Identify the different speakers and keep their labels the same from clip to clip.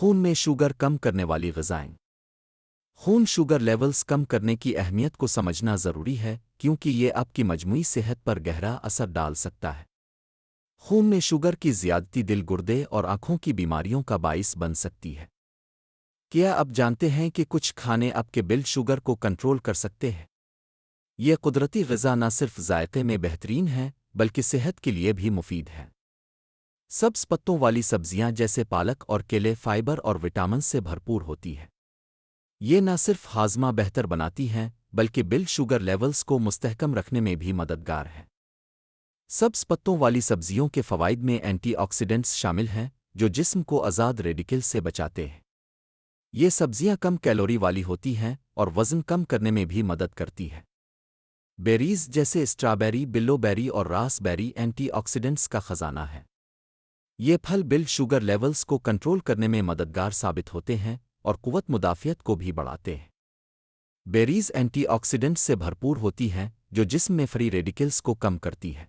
Speaker 1: خون میں شوگر کم کرنے والی غذائیں۔ خون شوگر لیولز کم کرنے کی اہمیت کو سمجھنا ضروری ہے کیونکہ یہ آپ کی مجموعی صحت پر گہرا اثر ڈال سکتا ہے۔ خون میں شوگر کی زیادتی دل گردے اور آنکھوں کی بیماریوں کا باعث بن سکتی ہے۔ کیا آپ جانتے ہیں کہ کچھ کھانے آپ کے بلڈ شوگر کو کنٹرول کر سکتے ہیں؟ یہ قدرتی غذا نہ صرف ذائقے میں بہترین ہے بلکہ صحت کے لیے بھی مفید ہے۔ سبز پتوں والی سبزیاں جیسے پالک اور کیلے فائبر اور وٹامن سے بھرپور ہوتی ہے۔ یہ نہ صرف ہاضمہ بہتر بناتی ہیں بلکہ بلڈ شوگر لیولز کو مستحکم رکھنے میں بھی مددگار ہے۔ سبز پتوں والی سبزیوں کے فوائد میں اینٹی آکسیڈنٹس شامل ہیں جو جسم کو آزاد ریڈیکل سے بچاتے ہیں۔ یہ سبزیاں کم کیلوری والی ہوتی ہیں اور وزن کم کرنے میں بھی مدد کرتی ہے۔ بیریز جیسے اسٹرابیری، بلو بیری اور راس بیری اینٹی آکسیڈنٹس کا خزانہ ہے۔ یہ پھل بلڈ شوگر لیولز کو کنٹرول کرنے میں مددگار ثابت ہوتے ہیں اور قوت مدافعت کو بھی بڑھاتے ہیں۔ بیریز اینٹی آکسیڈنٹ سے بھرپور ہوتی ہیں جو جسم میں فری ریڈیکلز کو کم کرتی ہے۔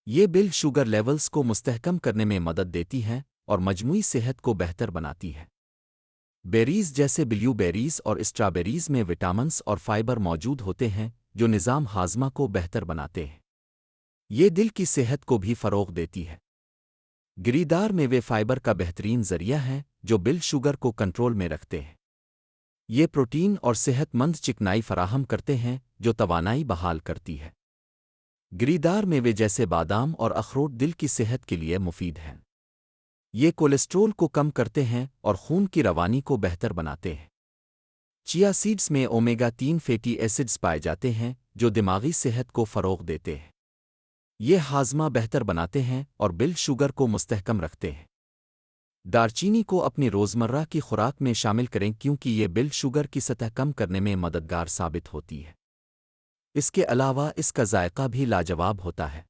Speaker 1: یہ بلڈ شوگر لیولز کو مستحکم کرنے میں مدد دیتی ہیں اور مجموعی صحت کو بہتر بناتی ہے۔ بیریز جیسے بلیو بیریز اور اسٹرابیریز میں وٹامنز اور فائبر موجود ہوتے ہیں جو نظام ہاضمہ کو بہتر بناتے ہیں۔ یہ دل کی صحت کو بھی فروغ دیتی ہے۔ گری دار میوے فائبر کا بہترین ذریعہ ہیں جو بلڈ شوگر کو کنٹرول میں رکھتے ہیں۔ یہ پروٹین اور صحت مند چکنائی فراہم کرتے ہیں جو توانائی بحال کرتی ہے۔ گری دار میوے جیسے بادام اور اخروٹ دل کی صحت کے لیے مفید ہیں۔ یہ کولیسٹرول کو کم کرتے ہیں اور خون کی روانی کو بہتر بناتے ہیں۔ چیا سیڈز میں اومیگا 3 فیٹی ایسڈز پائے جاتے ہیں جو دماغی صحت کو فروغ دیتے ہیں۔ یہ ہاضمہ بہتر بناتے ہیں اور بلڈ شوگر کو مستحکم رکھتے ہیں۔ دارچینی کو اپنی روزمرہ کی خوراک میں شامل کریں کیونکہ یہ بلڈ شوگر کی سطح کم کرنے میں مددگار ثابت ہوتی ہے۔ اس کے علاوہ اس کا ذائقہ بھی لاجواب ہوتا ہے۔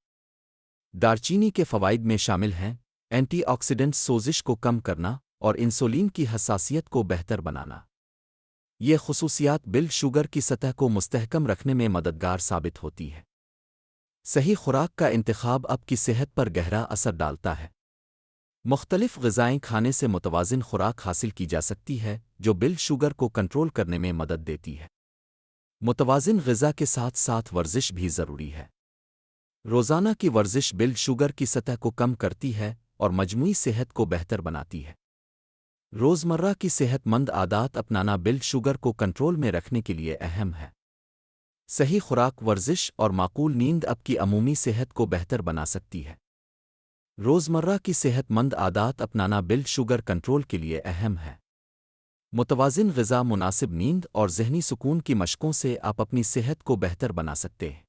Speaker 1: دارچینی کے فوائد میں شامل ہیں اینٹی آکسیڈنٹ سوزش کو کم کرنا اور انسولین کی حساسیت کو بہتر بنانا۔ یہ خصوصیات بلڈ شوگر کی سطح کو مستحکم رکھنے میں مددگار ثابت ہوتی ہے۔ صحیح خوراک کا انتخاب آپ کی صحت پر گہرا اثر ڈالتا ہے۔ مختلف غذائیں کھانے سے متوازن خوراک حاصل کی جا سکتی ہے جو بلڈ شوگر کو کنٹرول کرنے میں مدد دیتی ہے۔ متوازن غذا کے ساتھ ساتھ ورزش بھی ضروری ہے۔ روزانہ کی ورزش بلڈ شوگر کی سطح کو کم کرتی ہے اور مجموعی صحت کو بہتر بناتی ہے۔ روزمرہ کی صحت مند عادات اپنانا بلڈ شوگر کو کنٹرول میں رکھنے کے لیے اہم ہے۔ صحیح خوراک، ورزش اور معقول نیند آپ کی عمومی صحت کو بہتر بنا سکتی ہے۔ روزمرہ کی صحت مند عادات اپنانا بلڈ شوگر کنٹرول کے لیے اہم ہے۔ متوازن غذا، مناسب نیند اور ذہنی سکون کی مشقوں سے آپ اپنی صحت کو بہتر بنا سکتے ہیں۔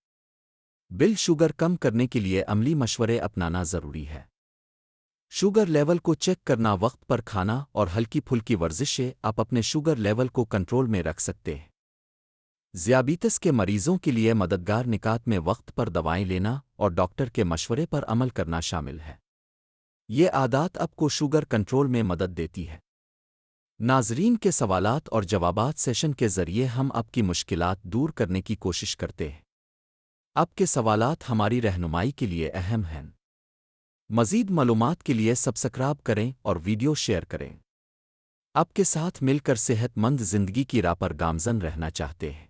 Speaker 1: بلڈ شوگر کم کرنے کے لیے عملی مشورے اپنانا ضروری ہے۔ شوگر لیول کو چیک کرنا، وقت پر کھانا اور ہلکی پھلکی ورزشیں آپ اپنے شوگر لیول کو کنٹرول میں رکھ سکتے ہیں۔ ذیابیطس کے مریضوں کے لیے مددگار نکات میں وقت پر دوائیں لینا اور ڈاکٹر کے مشورے پر عمل کرنا شامل ہے۔ یہ عادات آپ کو شوگر کنٹرول میں مدد دیتی ہے۔ ناظرین کے سوالات اور جوابات سیشن کے ذریعے ہم آپ کی مشکلات دور کرنے کی کوشش کرتے ہیں۔ آپ کے سوالات ہماری رہنمائی کے لیے اہم ہیں۔ مزید معلومات کے لیے سبسکرائب کریں اور ویڈیو شیئر کریں۔ آپ کے ساتھ مل کر صحت مند زندگی کی راہ پر گامزن رہنا چاہتے ہیں۔